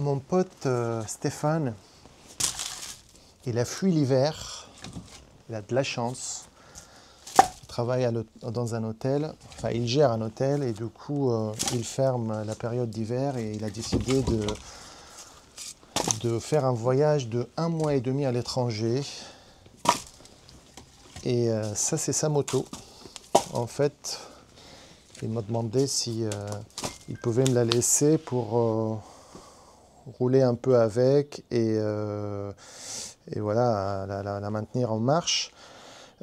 Mon pote Stéphane, il a fui l'hiver, il a de la chance. Il travaille dans un hôtel, enfin il gère un hôtel et du coup il ferme la période d'hiver et il a décidé de faire un voyage de 1 mois et demi à l'étranger. Et ça c'est sa moto. En fait, il m'a demandé si il pouvait me la laisser pour rouler un peu avec et voilà, la maintenir en marche.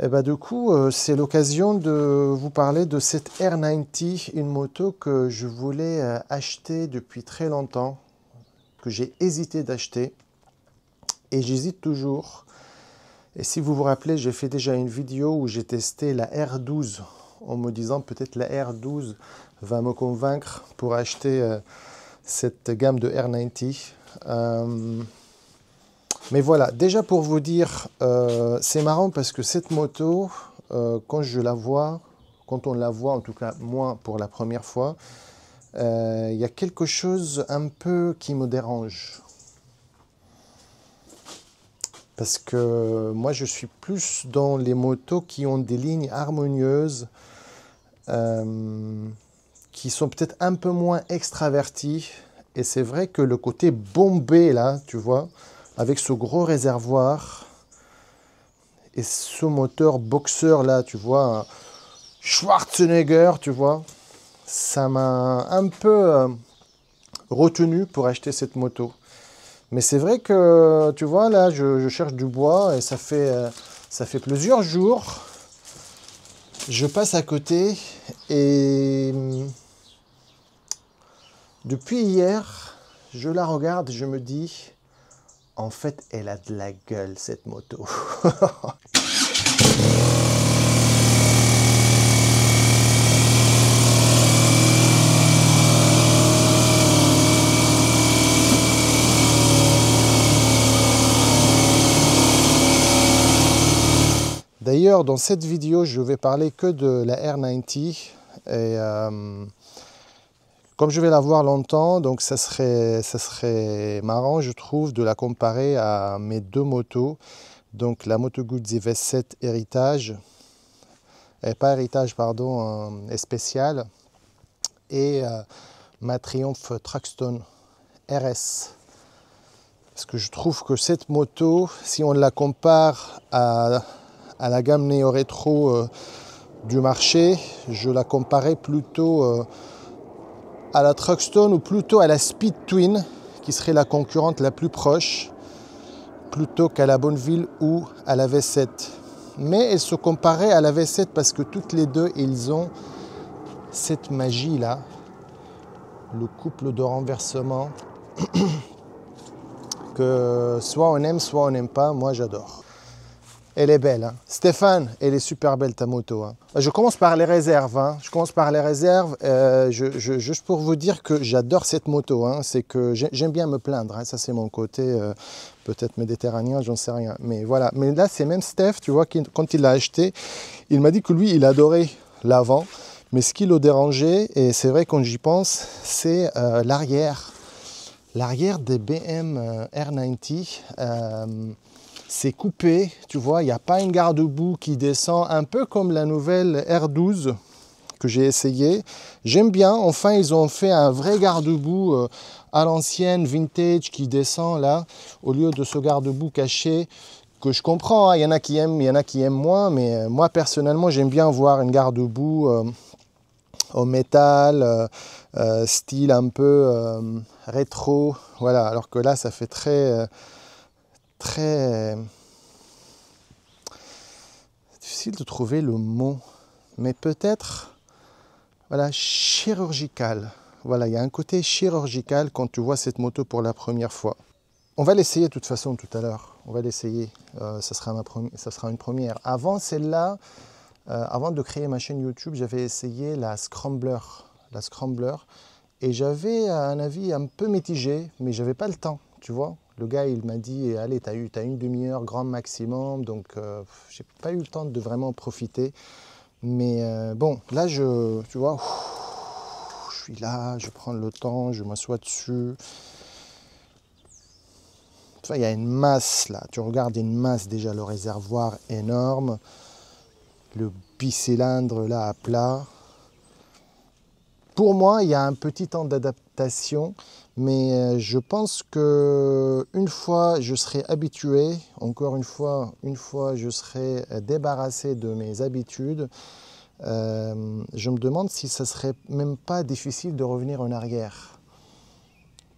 Et bah, du coup, c'est l'occasion de vous parler de cette R90, une moto que je voulais acheter depuis très longtemps, que j'ai hésité d'acheter et j'hésite toujours. Et si vous vous rappelez, j'ai fait déjà une vidéo où j'ai testé la R12 en me disant peut-être la R12 va me convaincre pour acheter cette gamme de R90. Mais voilà, déjà pour vous dire, c'est marrant parce que cette moto, quand on la voit, en tout cas moi pour la première fois, il y a quelque chose un peu qui me dérange. Parce que moi je suis plus dans les motos qui ont des lignes harmonieuses, qui sont peut-être un peu moins extraverties. Et c'est vrai que le côté bombé là, tu vois, avec ce gros réservoir et ce moteur boxeur là, tu vois, Schwarzenegger, tu vois, ça m'a un peu retenu pour acheter cette moto. Mais c'est vrai que, tu vois, là, je cherche du bois et ça fait plusieurs jours. Je passe à côté et depuis hier, je la regarde et je me dis, en fait, elle a de la gueule, cette moto. D'ailleurs, dans cette vidéo, je vais parler que de la R90 et comme je vais la voir longtemps, donc ça serait marrant, je trouve, de la comparer à mes deux motos. Donc la Moto Guzzi V7 Héritage, pas Héritage, pardon, spécial, et ma Triumph Traxton RS. Parce que je trouve que cette moto, si on la compare à la gamme néo-rétro du marché, je la comparais plutôt à la Truckstone ou plutôt à la Speed Twin, qui serait la concurrente la plus proche, plutôt qu'à la Bonneville ou à la V7. Mais elle se comparait à la V7 parce que toutes les deux, ils ont cette magie-là, le couple de renversement, que soit on aime, soit on n'aime pas. Moi, j'adore. Elle est belle, hein. Stéphane, elle est super belle ta moto, hein. Je commence par les réserves, hein. Juste pour vous dire que j'adore cette moto, hein. C'est que j'aime bien me plaindre, hein. Ça c'est mon côté peut-être méditerranéen, j'en sais rien. Mais voilà, mais là c'est même Steph, tu vois, quand il l'a acheté, il m'a dit que lui il adorait l'avant, mais ce qui le dérangeait, et c'est vrai quand j'y pense, c'est l'arrière. L'arrière des BM R90. C'est coupé, tu vois, il n'y a pas une garde-boue qui descend, un peu comme la nouvelle R12 que j'ai essayé. J'aime bien, enfin ils ont fait un vrai garde-boue à l'ancienne, vintage, qui descend là, au lieu de ce garde-boue caché, que je comprends, hein. Il y en a qui aiment, il y en a qui aiment moins, mais moi personnellement j'aime bien voir une garde-boue au métal, style un peu rétro, voilà, alors que là ça fait très difficile de trouver le mot, mais peut-être, voilà, chirurgical. Voilà, il y a un côté chirurgical quand tu vois cette moto pour la première fois. On va l'essayer de toute façon tout à l'heure. On va l'essayer. Ça sera une première. Avant celle-là, avant de créer ma chaîne YouTube, j'avais essayé la Scrambler. Et j'avais un avis un peu mitigé, mais j'avais pas le temps, tu vois. Le gars, il m'a dit, allez, tu as une demi-heure grand maximum, donc j'ai pas eu le temps de vraiment profiter. Mais bon, là, tu vois, je suis là, je prends le temps, je m'assois dessus. Enfin, il y a une masse là, tu regardes une masse déjà, le réservoir énorme, le bicylindre là à plat. Pour moi, il y a un petit temps d'adaptation, mais je pense que une fois je serai habitué, encore une fois je serai débarrassé de mes habitudes, je me demande si ça serait même pas difficile de revenir en arrière.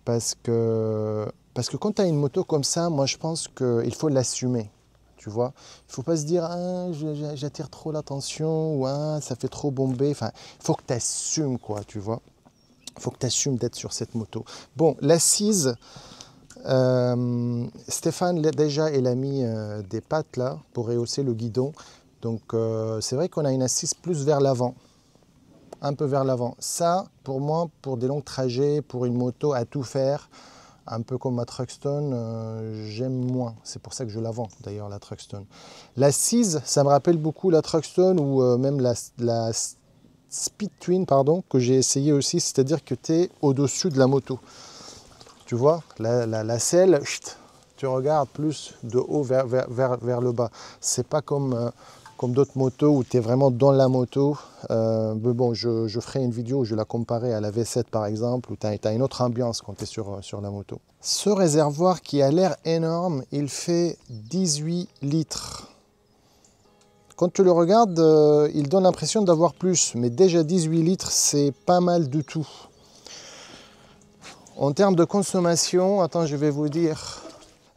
Parce que quand tu as une moto comme ça, moi je pense qu'il faut l'assumer. Tu vois, il ne faut pas se dire ah, j'attire trop l'attention ou ah, ça fait trop bomber. Enfin, il faut que tu assumes, quoi, tu vois. Il faut que tu assumes d'être sur cette moto. Bon, l'assise, Stéphane, déjà, il a mis des pattes là pour rehausser le guidon. Donc, c'est vrai qu'on a une assise plus vers l'avant, un peu vers l'avant. Ça, pour moi, pour des longs trajets, pour une moto à tout faire, un peu comme ma Truckstone, j'aime moins. C'est pour ça que je la vends, d'ailleurs, la Truckstone. L'assise, ça me rappelle beaucoup la Truckstone ou même la Speed Twin, pardon, que j'ai essayé aussi. C'est-à-dire que tu es au-dessus de la moto. Tu vois, la selle, tu regardes plus de haut vers le bas. C'est pas comme d'autres motos où tu es vraiment dans la moto. Mais bon, je ferai une vidéo où je la comparerai à la V7 par exemple, où tu as une autre ambiance quand tu es sur la moto. Ce réservoir qui a l'air énorme, il fait 18 litres. Quand tu le regardes, il donne l'impression d'avoir plus, mais déjà 18 litres, c'est pas mal du tout. En termes de consommation, attends, je vais vous dire.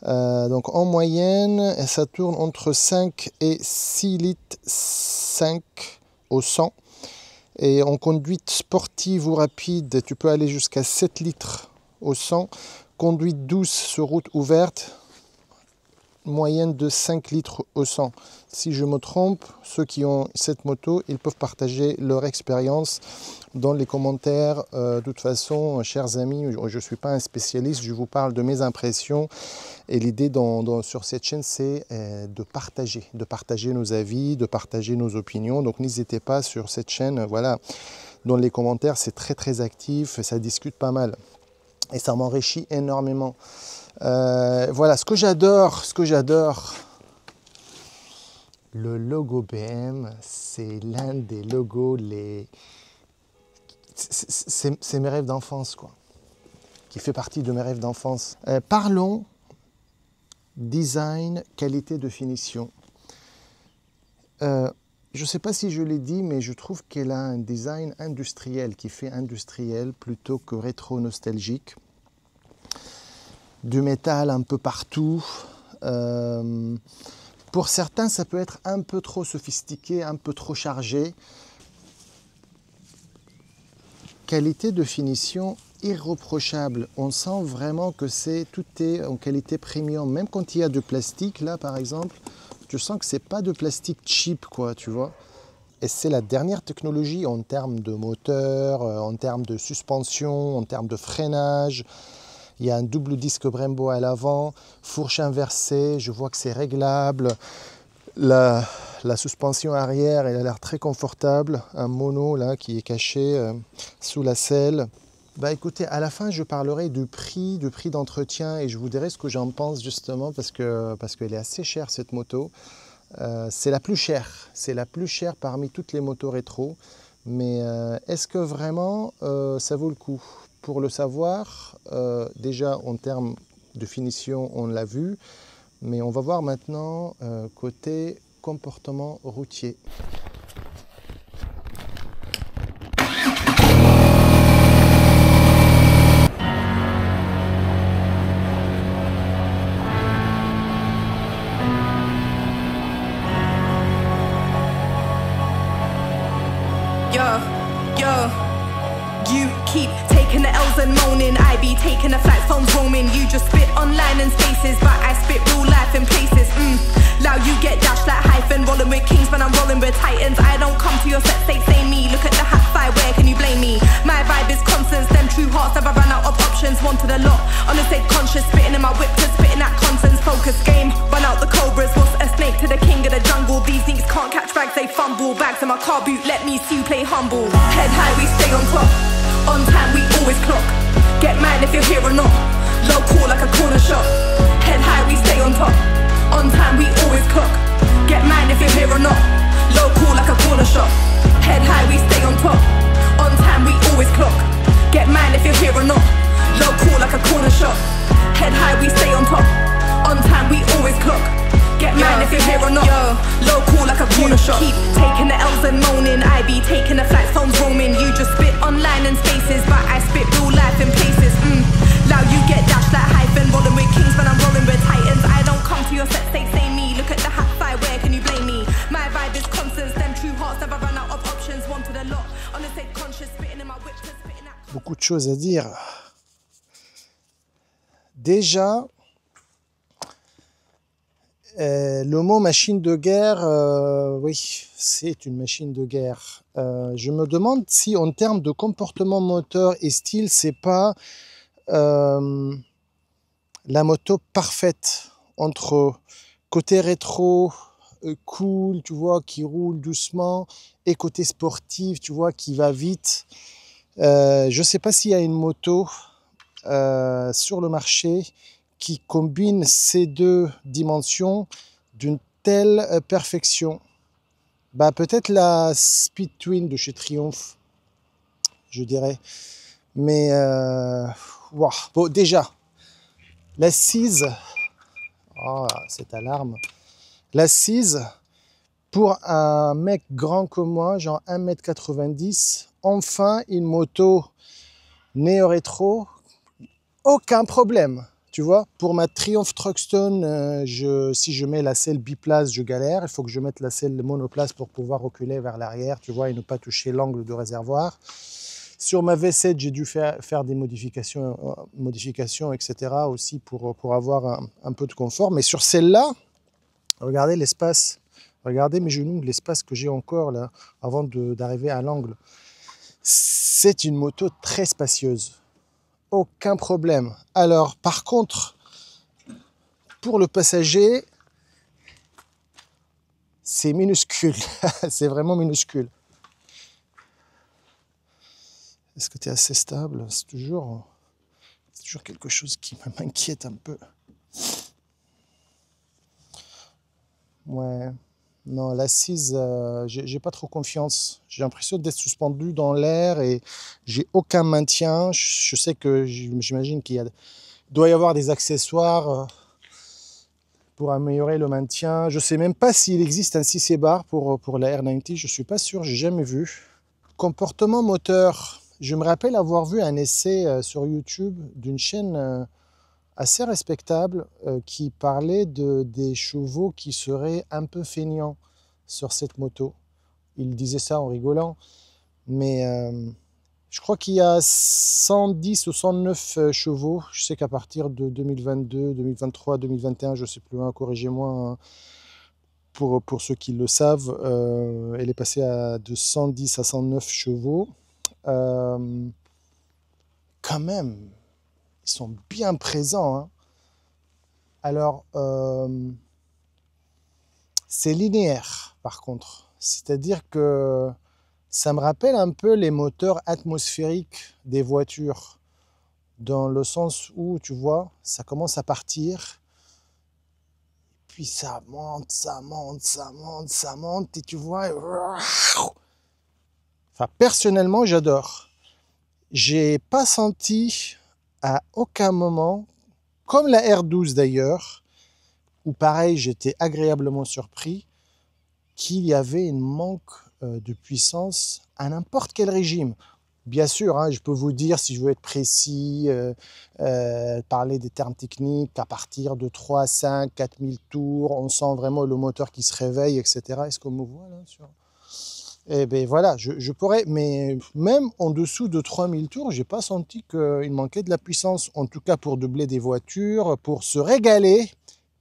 Donc en moyenne, ça tourne entre 5 et 6 litres 5 au 100. Et en conduite sportive ou rapide, tu peux aller jusqu'à 7 litres au 100. Conduite douce sur route ouverte, moyenne de 5 litres au 100. Si je me trompe, ceux qui ont cette moto, ils peuvent partager leur expérience dans les commentaires. De toute façon, chers amis, je ne suis pas un spécialiste, je vous parle de mes impressions. Et l'idée sur cette chaîne, c'est de partager nos avis, de partager nos opinions. Donc n'hésitez pas sur cette chaîne, voilà, dans les commentaires, c'est très très actif, ça discute pas mal. Et ça m'enrichit énormément. Voilà, ce que j'adore, le logo BM, c'est l'un des logos, c'est mes rêves d'enfance, quoi, qui fait partie de mes rêves d'enfance. Parlons design, qualité de finition. Je ne sais pas si je l'ai dit, mais je trouve qu'elle a un design industriel, qui fait industriel plutôt que rétro-nostalgique. Du métal un peu partout. Pour certains, ça peut être un peu trop sophistiqué, un peu trop chargé. Qualité de finition irréprochable. On sent vraiment que tout est en qualité premium. Même quand il y a du plastique, là par exemple, tu sens que c'est pas de plastique cheap, quoi, tu vois. Et c'est la dernière technologie en termes de moteur, en termes de suspension, en termes de freinage. Il y a un double disque Brembo à l'avant, fourche inversée, je vois que c'est réglable. La suspension arrière, elle a l'air très confortable. Un mono là qui est caché sous la selle. Bah écoutez, à la fin je parlerai du prix d'entretien et je vous dirai ce que j'en pense justement parce qu'elle est assez chère cette moto. C'est la plus chère parmi toutes les motos rétro. Mais est-ce que vraiment ça vaut le coup? Pour le savoir, déjà en termes de finition, on l'a vu, mais on va voir maintenant côté comportement routier. You keep taking the L's and moaning. I be taking the flights, phones roaming. You just spit online and spaces, but I spit real life in places. Now you get dashed like hyphen. Rolling with kings, but I'm rolling with titans. I don't come to your set, say me. Look at the hat fight, where can you blame me? My vibe is constant, them true hearts never run out of options. Wanted a lot, on the state conscious. Spitting in my whip to spitting that conscience. Focus game, run out the cobras. What's a snake to the king of the jungle? These niggas can't catch bags, they fumble. Bags in my car boot, let me see you play humble. Head high, we stay on top. On time, we always clock. Get mad if you're here or not. Low call like a corner shop. Head high, we stay on top. On time, we always clock. Get mine if you're here or not. Local like a corner shop. Head high, we stay on top. On time, we always clock. Get mine if you're here or not. Local like a corner shop. Head high, we stay on top. On time, we always clock. Get mine if you're here or not. Local like a corner shop. Keep taking the L's and moaning. I be taking the flights, phones roaming. You just spit online and spaces, but I spit real life in places. Now you get dashed like hyphen. Rolling with kings when I'm rolling with titans. I don't come to your set, say me. Look at the hats I wear, can you blame me? My vibe is constant, them true hearts never run out of options. Wanted a lot, on the state conscious, spitting in my whip, spitting out. Beaucoup de choses à dire. Déjà, le mot machine de guerre, oui, c'est une machine de guerre. Je me demande si en termes de comportement moteur et style, c'est pas la moto parfaite entre côté rétro, cool, tu vois, qui roule doucement, et côté sportif, tu vois, qui va vite. Je sais pas s'il y a une moto sur le marché qui combine ces deux dimensions d'une telle perfection. Bah, peut-être la Speed Twin de chez Triumph, je dirais. Mais, wow. Bon, déjà, l'assise, oh, cette alarme, l'assise, pour un mec grand comme moi, genre 1m90, enfin une moto néo-rétro, aucun problème. Tu vois, pour ma Triumph Truckstone, si je mets la selle biplace, je galère. Il faut que je mette la selle monoplace pour pouvoir reculer vers l'arrière, tu vois, et ne pas toucher l'angle de réservoir. Sur ma V7, j'ai dû faire des modifications, etc. aussi pour avoir un peu de confort. Mais sur celle-là, regardez l'espace. Regardez mes genoux, l'espace que j'ai encore là, avant d'arriver à l'angle. C'est une moto très spacieuse. Aucun problème. Alors, par contre, pour le passager, c'est minuscule. C'est vraiment minuscule. Est-ce que tu es assez stable? C'est toujours quelque chose qui m'inquiète un peu. Ouais. Non, l'assise, j'ai pas trop confiance. J'ai l'impression d'être suspendu dans l'air et j'ai aucun maintien. Je sais que j'imagine doit y avoir des accessoires pour améliorer le maintien. Je sais même pas s'il existe un 6 bar pour la R90. Je suis pas sûr, j'ai jamais vu. Comportement moteur. Je me rappelle avoir vu un essai sur YouTube d'une chaîne assez respectable qui parlait des chevaux qui seraient un peu feignants sur cette moto. Il disait ça en rigolant, mais je crois qu'il y a 110 ou 109 chevaux. Je sais qu'à partir de 2022, 2023, 2021, je ne sais plus, hein, corrigez-moi, hein, pour ceux qui le savent, elle est passée de 110 à 109 chevaux. Quand même, ils sont bien présents, hein. Alors, c'est linéaire, par contre. C'est-à-dire que ça me rappelle un peu les moteurs atmosphériques des voitures, dans le sens où, tu vois, ça commence à partir, puis ça monte, ça monte, ça monte, ça monte, et tu vois... Enfin, personnellement, j'adore. J'ai pas senti à aucun moment, comme la R12 d'ailleurs, où pareil, j'étais agréablement surpris, qu'il y avait une manque de puissance à n'importe quel régime. Bien sûr, hein, je peux vous dire, si je veux être précis, parler des termes techniques, à partir de 3, 5, 4000 tours, on sent vraiment le moteur qui se réveille, etc. Est-ce qu'on me voit là sur... Eh bien voilà, je pourrais, mais même en dessous de 3000 tours, j'ai pas senti qu'il manquait de la puissance. En tout cas, pour doubler des voitures, pour se régaler.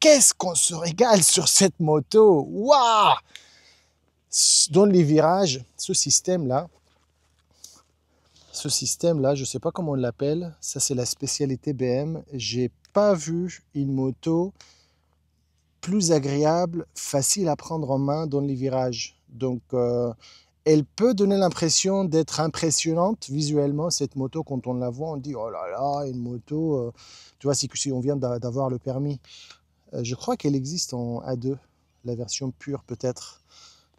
Qu'est-ce qu'on se régale sur cette moto! Waouh! Dans les virages, ce système-là, je sais pas comment on l'appelle, ça c'est la spécialité BM. J'ai pas vu une moto plus agréable, facile à prendre en main dans les virages. Donc, Elle peut donner l'impression d'être impressionnante visuellement, cette moto. Quand on la voit, on dit « Oh là là, une moto !» Tu vois, si on vient d'avoir le permis. Je crois qu'elle existe en A2, la version pure peut-être.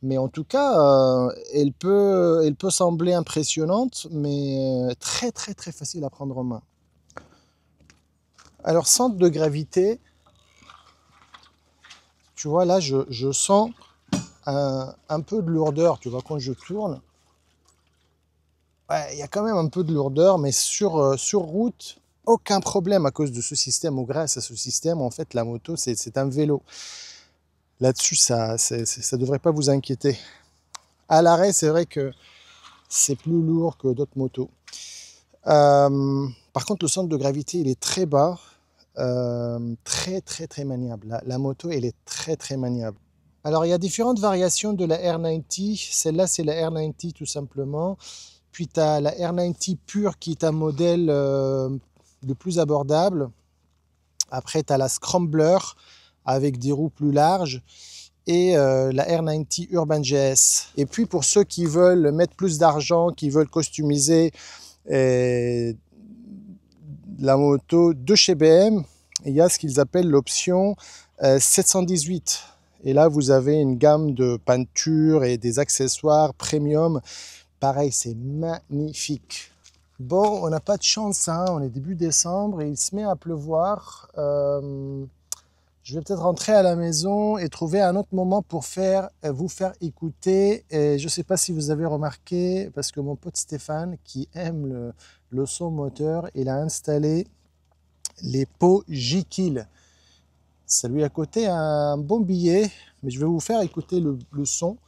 Mais en tout cas, elle peut sembler impressionnante, mais très très très facile à prendre en main. Alors, centre de gravité, tu vois, là, je sens un peu de lourdeur, tu vois, quand je tourne. Ouais, il y a quand même un peu de lourdeur, mais sur route, aucun problème à cause de ce système, ou grâce à ce système. En fait, la moto, c'est un vélo. Là-dessus, ça ne devrait pas vous inquiéter. À l'arrêt, c'est vrai que c'est plus lourd que d'autres motos. Par contre, le centre de gravité, il est très bas, très très très maniable. La moto, elle est très très maniable. Alors, il y a différentes variations de la R90. Celle-là, c'est la R90 tout simplement. Puis, tu as la R90 pure qui est un modèle le plus abordable. Après, tu as la Scrambler avec des roues plus larges. Et la R90 Urban GS. Et puis, pour ceux qui veulent mettre plus d'argent, qui veulent customiser la moto de chez BM, il y a ce qu'ils appellent l'option 718. Et là, vous avez une gamme de peintures et des accessoires premium. Pareil, c'est magnifique. Bon, on n'a pas de chance, hein. On est début décembre et il se met à pleuvoir. Je vais peut-être rentrer à la maison et trouver un autre moment pour vous faire écouter. Et je ne sais pas si vous avez remarqué, parce que mon pote Stéphane, qui aime le son moteur, il a installé les pots J-Kill. Ça lui a coûté un bon billet, mais je vais vous faire écouter le son.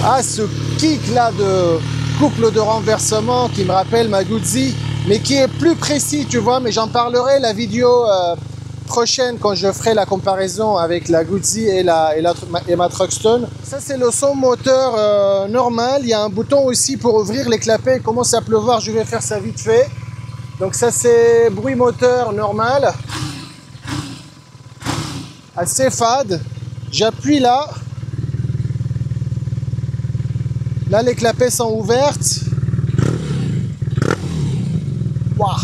Ah, ce kick là de couple de renversement qui me rappelle ma Guzzi, mais qui est plus précis, tu vois, mais j'en parlerai la vidéo prochaine quand je ferai la comparaison avec la Guzzi et ma Truckstone. Ça, c'est le son moteur normal. Il y a un bouton aussi pour ouvrir les clapets. Il commence à pleuvoir, je vais faire ça vite fait. Donc ça, c'est bruit moteur normal. Assez fade. J'appuie là. Là, les clapets sont ouvertes. Waouh!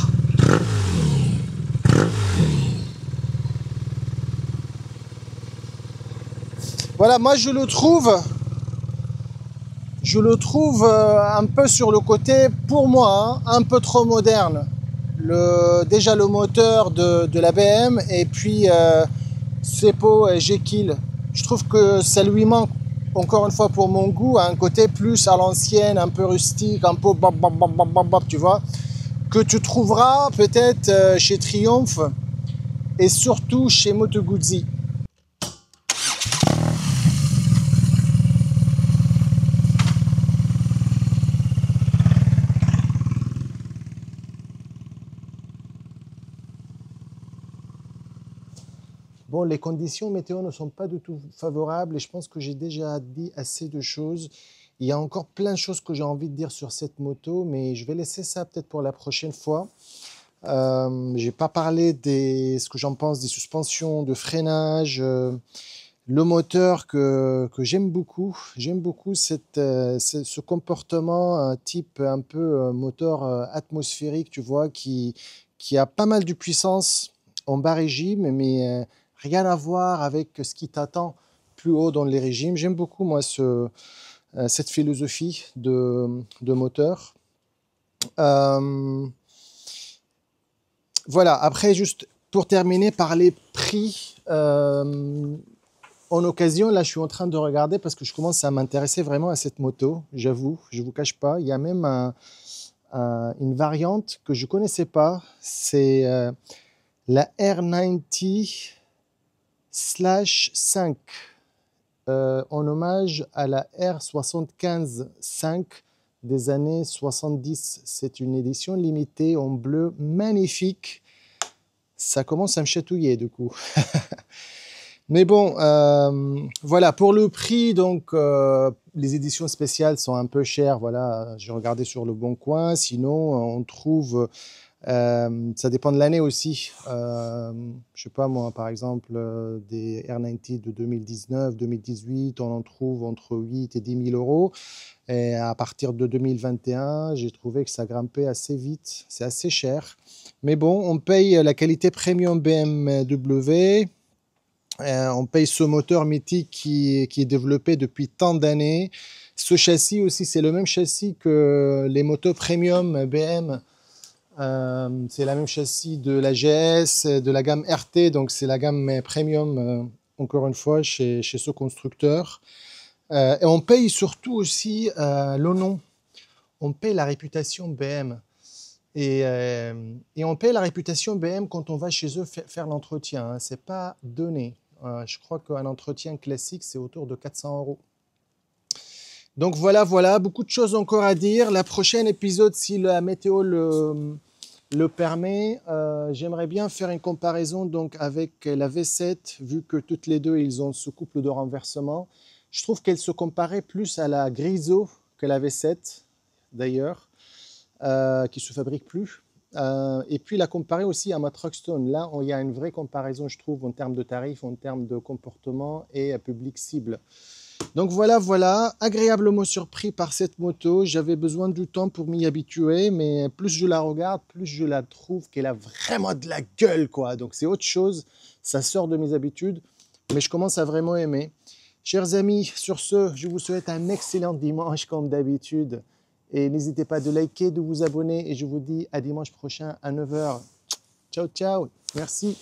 Voilà, moi je le trouve un peu sur le côté, pour moi, hein, un peu trop moderne. Déjà le moteur de la BM et puis ces pots J-Kill. Je trouve que ça lui manque, encore une fois pour mon goût, un côté plus à l'ancienne, un peu rustique, un peu bop, bop, bop, bop, bop, bop, tu vois, que tu trouveras peut-être chez Triumph et surtout chez Moto Guzzi. Bon, les conditions météo ne sont pas du tout favorables et je pense que j'ai déjà dit assez de choses. Il y a encore plein de choses que j'ai envie de dire sur cette moto, mais je vais laisser ça peut-être pour la prochaine fois. Je n'ai pas parlé de ce que j'en pense des suspensions, de freinage, le moteur que j'aime beaucoup. J'aime beaucoup ce comportement type un peu moteur atmosphérique, tu vois, qui a pas mal de puissance en bas régime, mais rien à voir avec ce qui t'attend plus haut dans les régimes. J'aime beaucoup, moi, cette philosophie de moteur. Voilà, après, juste pour terminer par les prix, en occasion, là, je suis en train de regarder parce que je commence à m'intéresser vraiment à cette moto, j'avoue, je ne vous cache pas. Il y a même une variante que je ne connaissais pas, c'est la R90/5, en hommage à la R75/5 des années 70. C'est une édition limitée en bleu magnifique. Ça commence à me chatouiller du coup. Mais bon, voilà, pour le prix, donc les éditions spéciales sont un peu chères. Voilà, j'ai regardé sur le Bon Coin. Sinon, on trouve Ça dépend de l'année aussi. Je sais pas moi, par exemple, des R90 de 2019, 2018, on en trouve entre 8 et 10 000 euros. Et à partir de 2021, j'ai trouvé que ça grimpait assez vite. C'est assez cher. Mais bon, on paye la qualité premium BMW. On paye ce moteur mythique qui est développé depuis tant d'années. Ce châssis aussi, c'est le même châssis que les motos premium BM. C'est la même châssis de la GS, de la gamme RT, donc c'est la gamme premium, encore une fois, chez ce constructeur. Et on paye surtout aussi le nom. On paye la réputation BM. Et on paye la réputation BM quand on va chez eux faire l'entretien. Hein. Ce n'est pas donné. Je crois qu'un entretien classique, c'est autour de 400 euros. Donc voilà, beaucoup de choses encore à dire. La prochaine épisode, si la météo le permet, j'aimerais bien faire une comparaison donc, avec la V7, vu que toutes les deux, ils ont ce couple de renversement. Je trouve qu'elle se comparait plus à la Griso que la V7, d'ailleurs, qui ne se fabrique plus. Et puis la comparer aussi à ma Truckstone. Là, il y a une vraie comparaison, je trouve, en termes de tarifs, en termes de comportement et public cible. Donc voilà, agréablement surpris par cette moto. J'avais besoin du temps pour m'y habituer, mais plus je la regarde, plus je la trouve qu'elle a vraiment de la gueule, quoi. Donc c'est autre chose, ça sort de mes habitudes, mais je commence à vraiment aimer. Chers amis, sur ce, je vous souhaite un excellent dimanche comme d'habitude. Et n'hésitez pas de liker, de vous abonner, et je vous dis à dimanche prochain à 9 h. Ciao, ciao, merci.